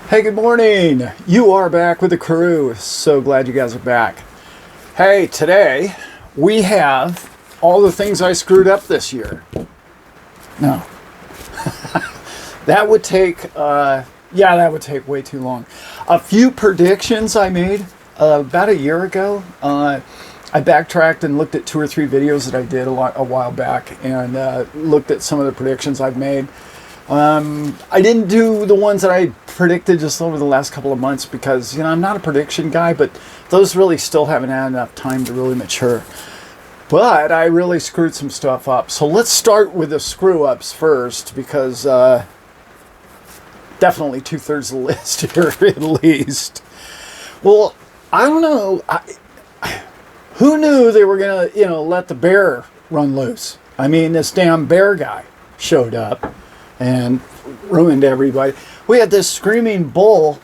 Hey, good morning. You are back with the crew. So glad you guys are back. Hey, today we have all the things I screwed up this year. No. That would take, that would take way too long. A few predictions I made about a year ago. I backtracked and looked at 2 or 3 videos that I did a while back and looked at some of the predictions I've made. I didn't do the ones that I predicted just over the last couple of months because, I'm not a prediction guy, but those really still haven't had enough time to really mature. But I really screwed some stuff up. So let's start with the screw-ups first because definitely 2/3 of the list here at least. Well, I don't know. Who knew they were going to, let the bear run loose? I mean, this damn bear guy showed up and ruined everybody. We had this screaming bull,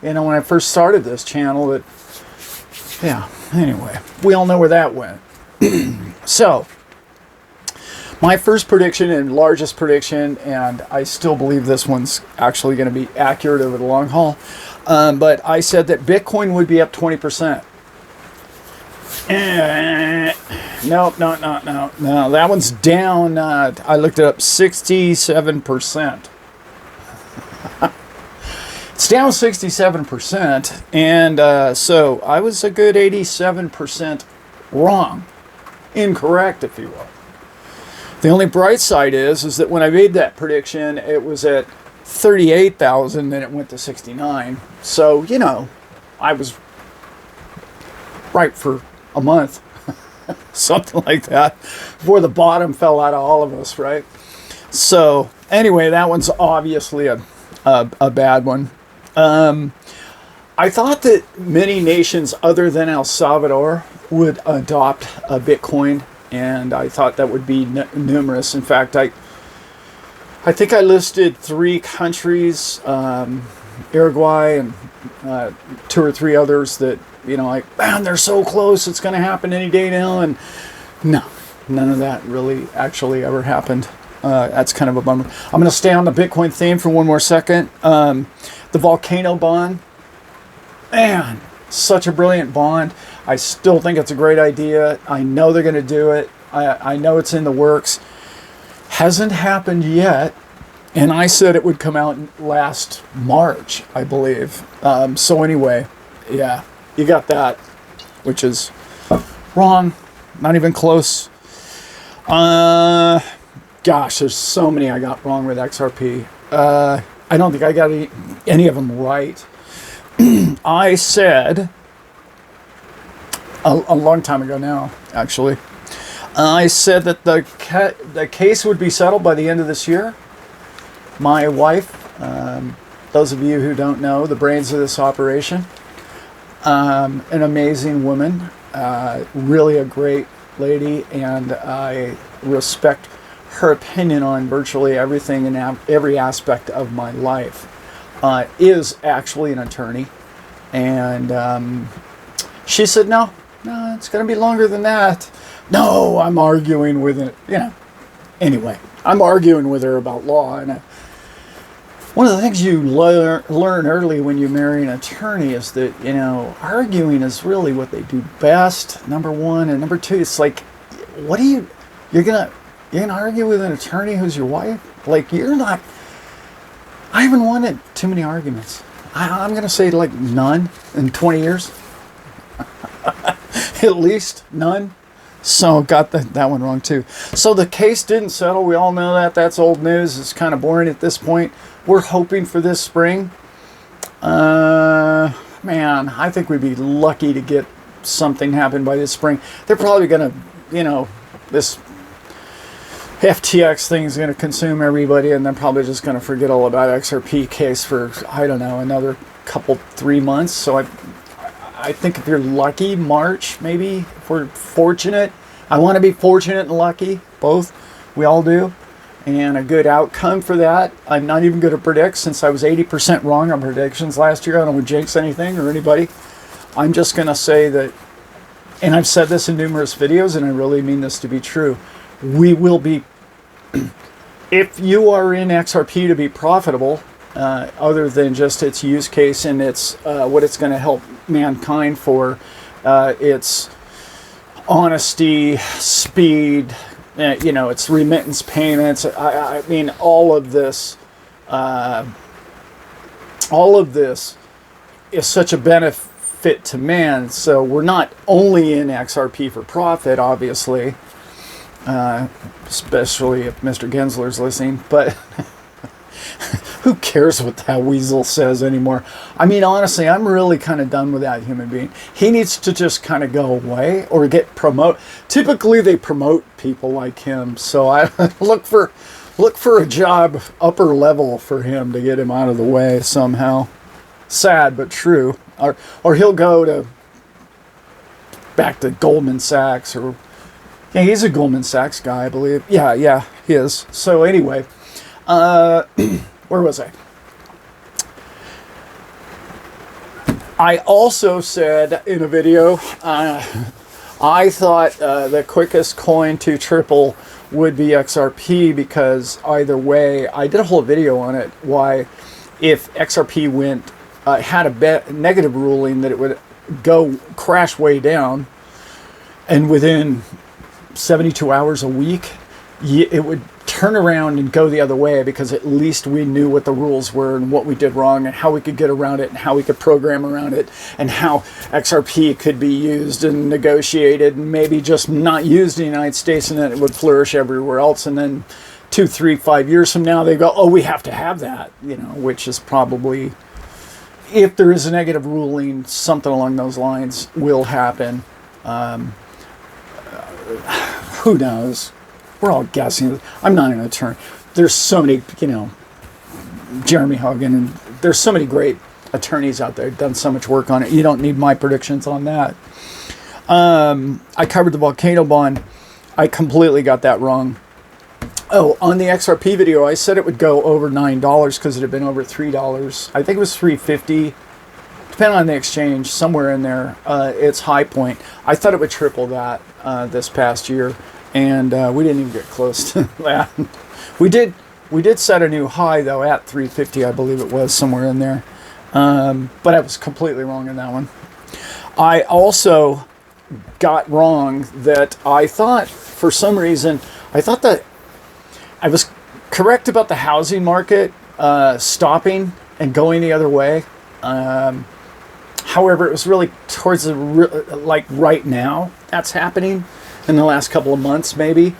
when I first started this channel, that, anyway, we all know where that went. So, my first prediction and largest prediction, and I still believe this one's actually going to be accurate over the long haul, but I said that Bitcoin would be up 20%. No, that one's down. I looked it up, 67%. It's down 67%, and so I was a good 87% wrong, incorrect, if you will. The only bright side is that when I made that prediction, it was at 38,000, then it went to 69. So I was right for a month, something like that, before the bottom fell out of all of us, right? So anyway, that one's obviously a bad one. I thought that many nations other than El Salvador would adopt a Bitcoin, and I thought that would be numerous. In fact, I think I listed 3 countries, Uruguay and 2 or 3 others that, man, they're so close, it's going to happen any day now. And no, none of that really actually ever happened. That's kind of a bummer. I'm going to stay on the Bitcoin theme for one more second. The volcano bond, man, such a brilliant bond. I still think it's a great idea. I know they're going to do it. I know it's in the works. Hasn't happened yet. And I said it would come out last March, I believe. So anyway, yeah, you got that, which is wrong. Not even close. Gosh, there's so many I got wrong with XRP. I don't think I got any of them right. I said, a long time ago now, actually, I said that the case would be settled by the end of this year. My wife, those of you who don't know, the brains of this operation, an amazing woman, really a great lady, and I respect her opinion on virtually everything and every aspect of my life, is actually an attorney. And she said, no, it's going to be longer than that. No, I'm arguing with it. Anyway, I'm arguing with her about law. And one of the things you learn early when you marry an attorney is that, arguing is really what they do best, number one. And number two, it's like, you're going to argue with an attorney who's your wife? Like, you're not, I haven't wanted too many arguments. I'm going to say like none in 20 years. At least none. So got that one wrong too. So the case didn't settle. We all know that. That's old news. It's kind of boring at this point. We're hoping for this spring. Man, I think we'd be lucky to get something happen by this spring. They're probably going to, this FTX thing is going to consume everybody, and they're probably just going to forget all about XRP case for, I don't know, another 3 months. So I think if you're lucky, March, maybe, if we're fortunate. I want to be fortunate and lucky, both. We all do. And a good outcome for that. I'm not even going to predict, since I was 80% wrong on predictions last year. I don't want to jinx anything or anybody. I'm just going to say that, and I've said this in numerous videos, and I really mean this to be true. We will be, if you are in XRP to be profitable, other than just its use case and its what it's going to help mankind for. Its honesty, speed, its remittance payments. I mean, all of this is such a benefit to man. So we're not only in XRP for profit, obviously, especially if Mr. Gensler's listening, but who cares what that weasel says anymore? I mean, honestly, I'm really kind of done with that human being. He needs to just kind of go away or get promoted. Typically, they promote people like him. So I look for a job upper level for him to get him out of the way somehow. Sad, but true. Or he'll go back to Goldman Sachs or... Yeah, he's a Goldman Sachs guy, I believe. Yeah, he is. So anyway, where was I? I also said in a video, I thought the quickest coin to triple would be XRP because either way, I did a whole video on it, why if XRP had a negative ruling that it would go crash way down, and within 72 hours a week, it would turn around and go the other way because at least we knew what the rules were and what we did wrong and how we could get around it and how we could program around it and how XRP could be used and negotiated and maybe just not used in the United States and then it would flourish everywhere else. And then 2, 3, 5 years from now, they go, oh, we have to have that, which is probably, if there is a negative ruling, something along those lines will happen. Who knows? We're all guessing. I'm not an attorney. There's so many, Jeremy Hogan, and there's so many great attorneys out there who've done so much work on it. You don't need my predictions on that. I covered the volcano bond. I completely got that wrong. Oh, on the XRP video, I said it would go over $9 because it had been over $3. I think it was $3.50. Depending on the exchange, somewhere in there, its high point. I thought it would triple that this past year. And we didn't even get close to that. We did set a new high though at 350, I believe it was somewhere in there. But I was completely wrong in that one. I also got wrong that I thought, for some reason, that I was correct about the housing market stopping and going the other way. However, it was really towards like right now that's happening. In the last couple of months, maybe.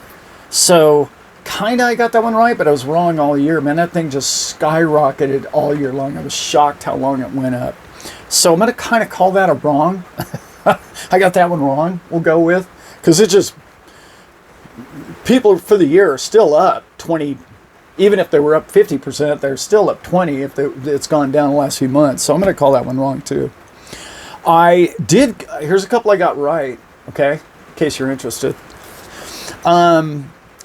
So, kind of I got that one right, but I was wrong all year. Man, that thing just skyrocketed all year long. I was shocked how long it went up. So, I'm going to kind of call that a wrong. I got that one wrong, we'll go with. Because it just... People for the year are still up 20... Even if they were up 50%, they're still up 20 if it's gone down the last few months. So, I'm going to call that one wrong, too. Here's a couple I got right, okay? In case you're interested.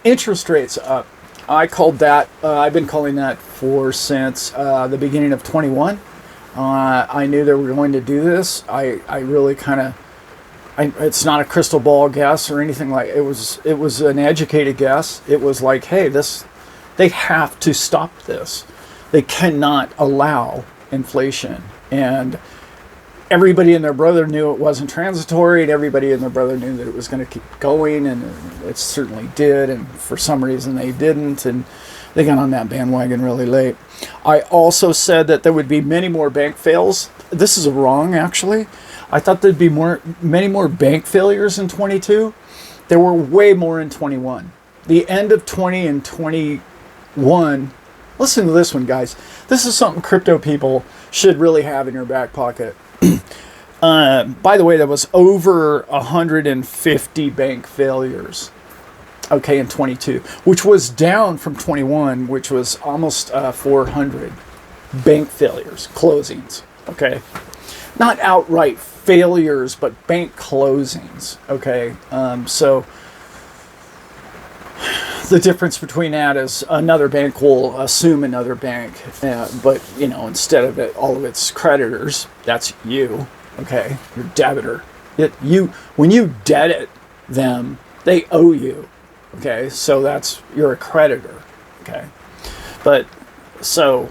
Interest rates up. I called that, I've been calling that since the beginning of 21. I knew they were going to do this. I really kind of, it's not a crystal ball guess or anything like it was an educated guess. It was like, hey, they have to stop this. They cannot allow inflation. And everybody and their brother knew it wasn't transitory, and everybody and their brother knew that it was going to keep going, and it certainly did, and for some reason they didn't, and they got on that bandwagon really late. I also said that there would be many more bank fails. This is wrong, actually. I thought there'd be many more bank failures in 22. There were way more in 21. The end of 20 and 21, listen to this one, guys. This is something crypto people should really have in your back pocket. By the way, there was over 150 bank failures, okay, in 22, which was down from 21, which was almost 400 bank failures, closings, okay? Not outright failures, but bank closings, okay? So the difference between that is another bank will assume another bank, but, instead of all of its creditors, that's you. Okay, your debtor. When you debit them, they owe you. Okay, so you're a creditor. Okay, but so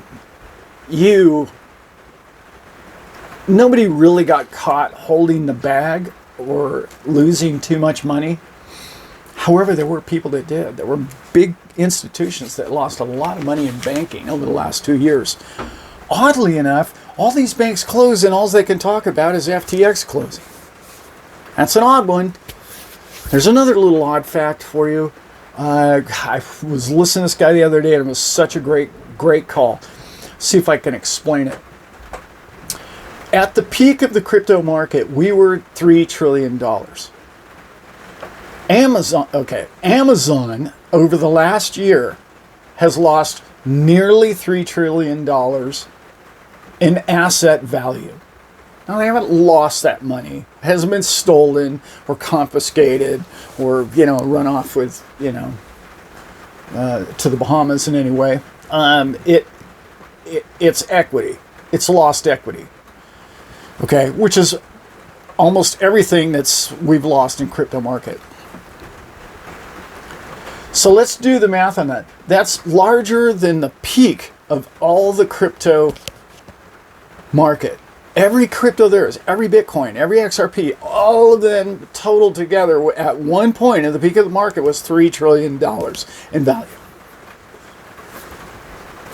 nobody really got caught holding the bag or losing too much money. However, there were people that did. There were big institutions that lost a lot of money in banking over the last 2 years. Oddly enough, all these banks closed and all they can talk about is FTX closing. That's an odd one. There's another little odd fact for you. I was listening to this guy the other day, and it was such a great call. See if I can explain it. At the peak of the crypto market, we were $3 trillion. Amazon over the last year has lost nearly $3 trillion in asset value. Now, they haven't lost that money. It hasn't been stolen or confiscated or, run off with, to the Bahamas in any way. It's equity. It's lost equity. Okay, which is almost everything we've lost in crypto market. So let's do the math on that. That's larger than the peak of all the crypto market. Every crypto there is, every Bitcoin, every XRP, all of them totaled together at one point at the peak of the market was $3 trillion in value.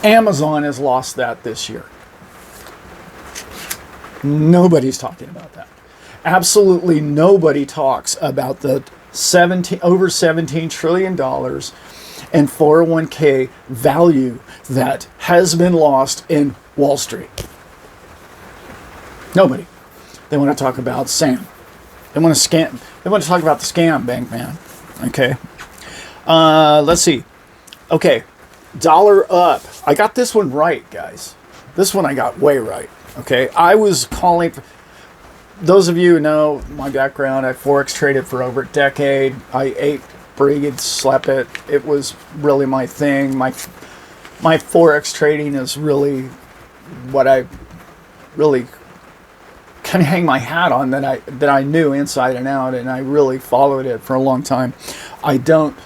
Amazon has lost that this year. Nobody's talking about that. Absolutely nobody talks about the over $17 trillion in 401k value that has been lost in Wall Street. Nobody. They want to talk about Sam. They want to scam. They want to talk about the scam bank man. Okay. Let's see. Okay. Dollar up. I got this one right, guys. This one I got way right. Okay. I was calling for, those of you who know my background, I Forex traded for over a decade. I ate, breathed, slept it. It was really my thing. My Forex trading is really what I really can hang my hat on, that I knew inside and out, and I really followed it for a long time. I don't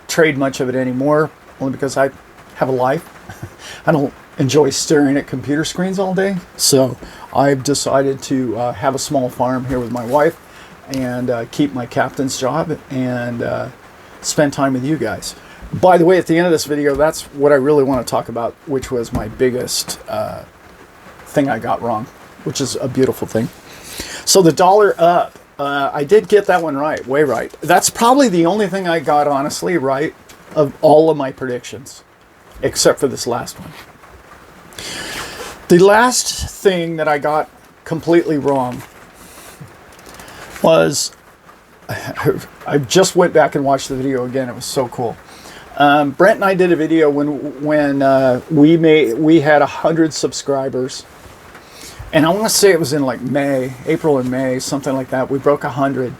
trade much of it anymore, only because I have a life. I don't enjoy staring at computer screens all day, so I've decided to have a small farm here with my wife and keep my captain's job and spend time with you guys. By the way, at the end of this video, that's what I really want to talk about, which was my biggest thing I got wrong, which is a beautiful thing. So the dollar up, I did get that one right, way right. That's probably the only thing I got honestly right of all of my predictions, except for this last one. The last thing that I got completely wrong was, I just went back and watched the video again. It was so cool. Brent and I did a video when we had 100 subscribers. And I want to say it was in like April and May, something like that. We broke 100.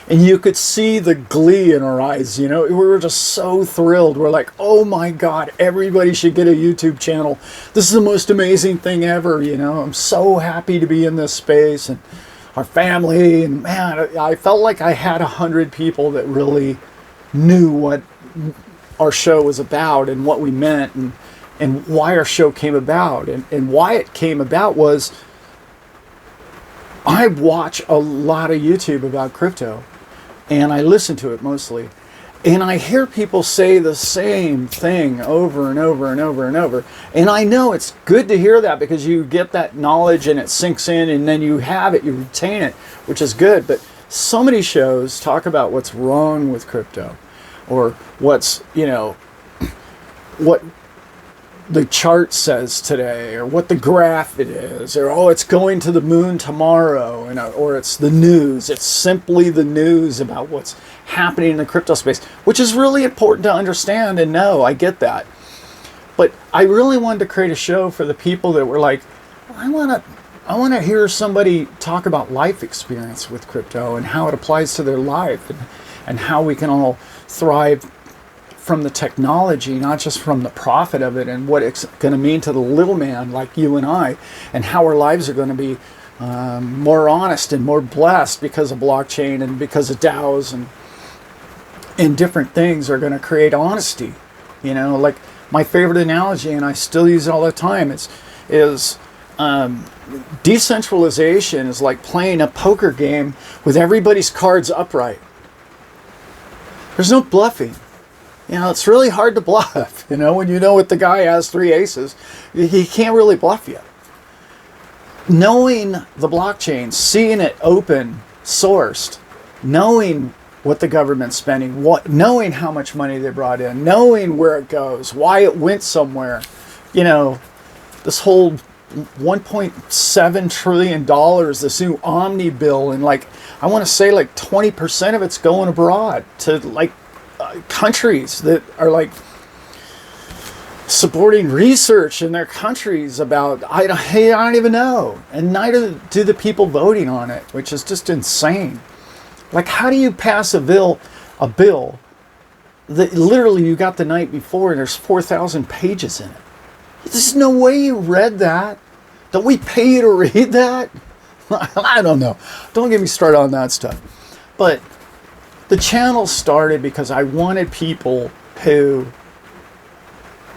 And you could see the glee in our eyes, We were just so thrilled. We're like, oh my God, everybody should get a YouTube channel. This is the most amazing thing ever, I'm so happy to be in this space and our family. And man, I felt like I had 100 people that really knew what our show was about and what we meant and why our show came about. And why it came about was, I watch a lot of YouTube about crypto, and I listen to it mostly, and I hear people say the same thing over and over and over and over, and I know it's good to hear that because you get that knowledge and it sinks in, and then you have it, you retain it, which is good. But so many shows talk about what's wrong with crypto, or what's, what the chart says today, or what the graph it is, or oh, it's going to the moon tomorrow, or it's the news. It's simply the news about what's happening in the crypto space, which is really important to understand and know. I get that, but I really wanted to create a show for the people that were like, I want to hear somebody talk about life experience with crypto and how it applies to their life, and how we can all thrive from the technology, not just from the profit of it, and what it's going to mean to the little man like you and I, and how our lives are going to be more honest and more blessed because of blockchain and because of DAOs and different things are going to create honesty. Like my favorite analogy, and I still use it all the time, is decentralization is like playing a poker game with everybody's cards upright. There's no bluffing. You know, it's really hard to bluff. You know, when you know what the guy has 3 aces, he can't really bluff you. Knowing the blockchain, seeing it open sourced, knowing what the government's spending, knowing how much money they brought in, knowing where it goes, why it went somewhere, you know, this whole $1.7 trillion, this new Omni bill, and like, I want to say like 20% of it's going abroad to like countries that are like supporting research in their countries about, I don't even know. And neither do the people voting on it, which is just insane. Like, how do you pass a bill that literally you got the night before and there's 4,000 pages in it? There's no way you read that. Don't we pay you to read that? I don't know. Don't get me started on that stuff. But the channel started because I wanted people who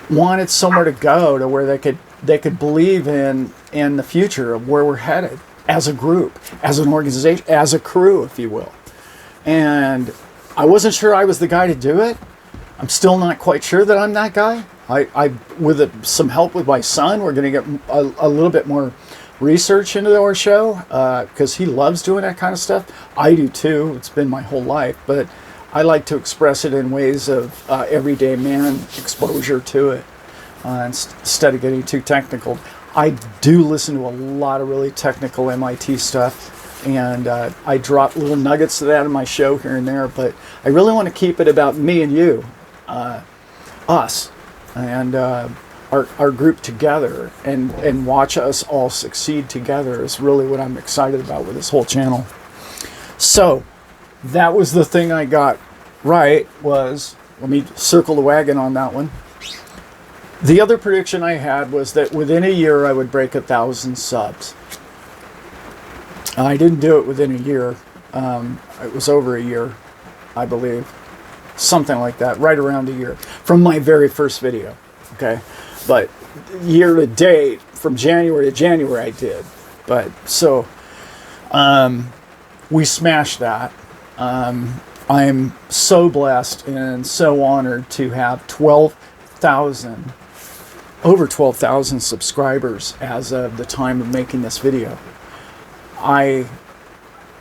wanted somewhere to go to where they could believe in the future of where we're headed as a group, as an organization, as a crew, if you will. And I wasn't sure I was the guy to do it. I'm still not quite sure that I'm that guy. I with some help with my son, we're going to get a little bit more research into our show because he loves doing that kind of stuff. I do too. It's been my whole life, but I like to express it in ways of everyday man exposure to it instead of getting too technical. I do listen to a lot of really technical MIT stuff, and I drop little nuggets of that in my show here and there, but I really want to keep it about me and you, us, and our group together, and watch us all succeed together is really what I'm excited about with this whole channel. So that was the thing I got right, was, let me circle the wagon on that one. The other prediction I had was that within a year I would break 1,000 subs. I didn't do it within a year. It was over a year, I believe. Something like that, right around a year from my very first video. Okay, but year to date, from January to January, I did. But so we smashed that. I'm so blessed and so honored to have over 12,000 subscribers as of the time of making this video. I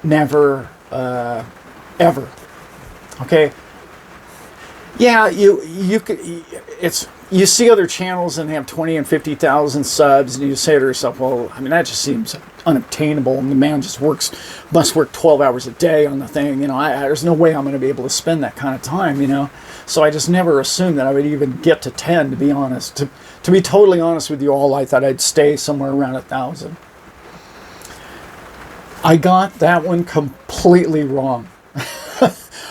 never, ever. Okay. Yeah, you could. You see other channels and they have 20 and 50,000 subs, and you say to yourself, well, I mean, that just seems unobtainable, and the man just must work 12 hours a day on the thing. You know, there's no way I'm going to be able to spend that kind of time. You know, so I just never assumed that I would even get to 10. To be honest, to be totally honest with you all, I thought I'd stay somewhere around 1,000. I got that one completely wrong.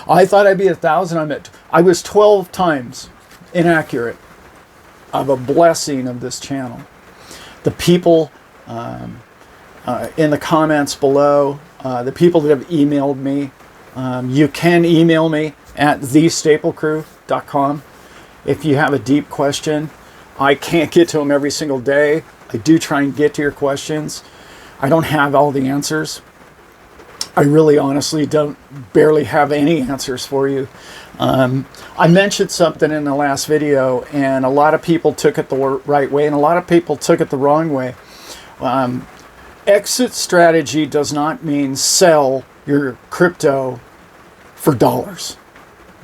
I thought I'd be 1,000. I was 12 times inaccurate of a blessing of this channel. The people in the comments below, the people that have emailed me, you can email me at thestaplecrew.com if you have a deep question. I can't get to them every single day. I do try and get to your questions. I don't have all the answers. I really honestly barely have any answers for you. I mentioned something in the last video, and a lot of people took it the right way, and a lot of people took it the wrong way. Exit strategy does not mean sell your crypto for dollars.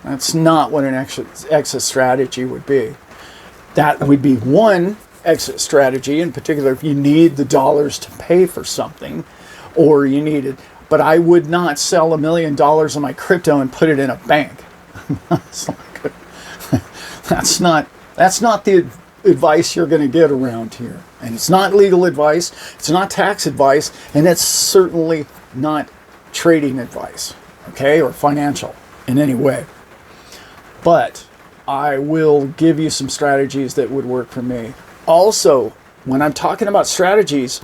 That's not what an exit strategy would be. That would be one exit strategy, in particular if you need the dollars to pay for something, or you need it. But I would not sell $1 million of my crypto and put it in a bank. That's not the advice you're going to get around here. And it's not legal advice, it's not tax advice, and it's certainly not trading advice, okay, or financial in any way. But I will give you some strategies that would work for me. Also, when I'm talking about strategies,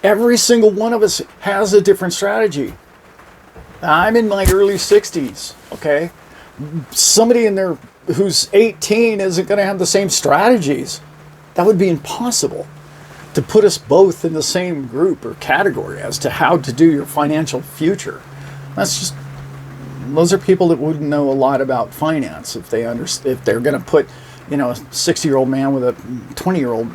every single one of us has a different strategy. I'm in my early 60s, okay? Somebody in there who's 18 isn't going to have the same strategies. That would be impossible. to put us both in the same group or category as to how to do your financial future. Those are people that wouldn't know a lot about finance if they're going to put, a 60-year-old man with a 20-year-old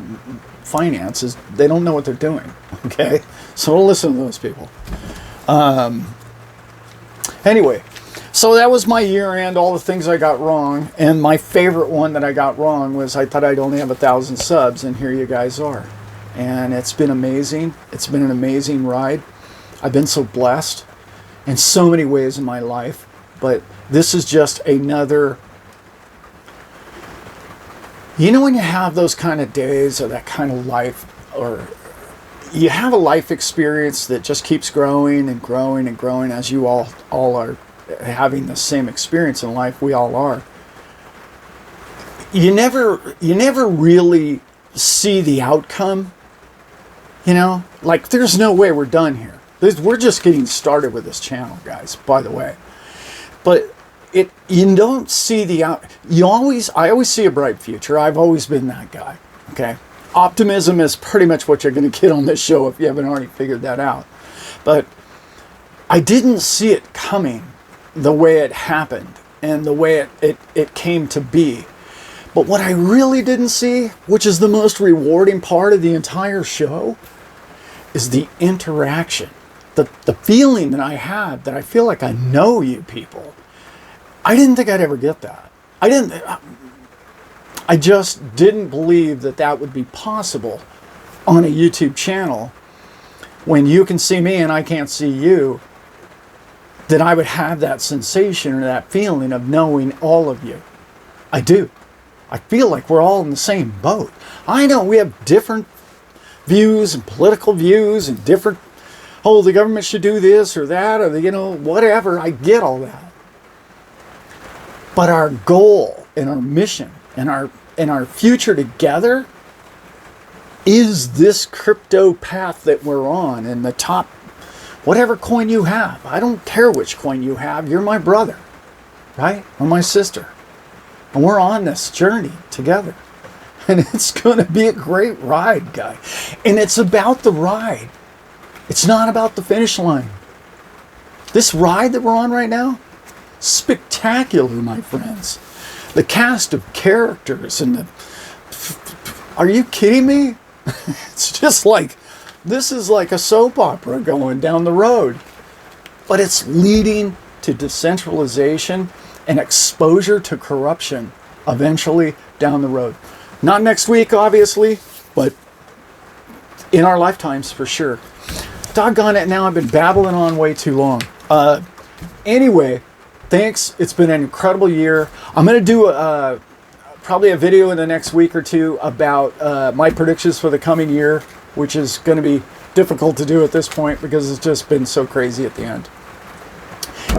finances. They don't know what they're doing. Okay, so don't listen to those people. Anyway, so that was my year end, all the things I got wrong, and my favorite one that I got wrong was I thought I'd only have 1,000 subs, and here you guys are. And it's been amazing. It's been an amazing ride. I've been so blessed in so many ways in my life, but this is just another, when you have those kind of days or that kind of life, or you have a life experience that just keeps growing and growing and growing, as you all are having the same experience in life. We all are. You never really see the outcome. Like, there's no way we're done here. We're just getting started with this channel, guys, by the way. But you don't see I always see a bright future. I've always been that guy. Okay. Optimism is pretty much what you're going to get on this show if you haven't already figured that out. But I didn't see it coming the way it happened and the way it came to be. But what I really didn't see, which is the most rewarding part of the entire show, is the interaction. The feeling that I had, that I feel like I know you people. I didn't think I'd ever get that. I just didn't believe that would be possible on a YouTube channel when you can see me and I can't see you, that I would have that sensation or that feeling of knowing all of you. I do. I feel like we're all in the same boat. I know we have different views and political views and different, the government should do this or that or whatever. I get all that. But our goal and our mission and our future together is this crypto path that we're on, and the top, whatever coin you have. I don't care which coin you have. You're my brother, right? Or my sister. And we're on this journey together. And it's going to be a great ride, guy. And it's about the ride. It's not about the finish line. This ride that we're on right now, spectacular, my friends. The cast of characters and are you kidding me? It's just like, this is like a soap opera going down the road. But it's leading to decentralization and exposure to corruption eventually down the road. Not next week, obviously, but in our lifetimes for sure. Doggone it, now I've been babbling on way too long. Anyway, thanks. It's been an incredible year. I'm going to do probably a video in the next week or two about my predictions for the coming year, which is going to be difficult to do at this point because it's just been so crazy at the end.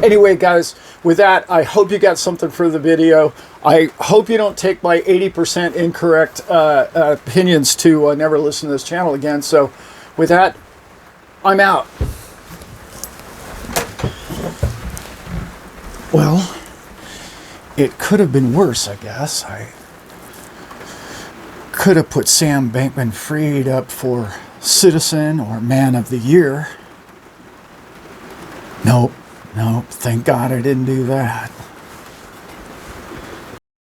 Anyway, guys, with that, I hope you got something for the video. I hope you don't take my 80% incorrect opinions to never listen to this channel again. So with that, I'm out. Well, it could have been worse, I guess. I could have put Sam Bankman-Fried up for Citizen or Man of the Year. Nope, thank God I didn't do that.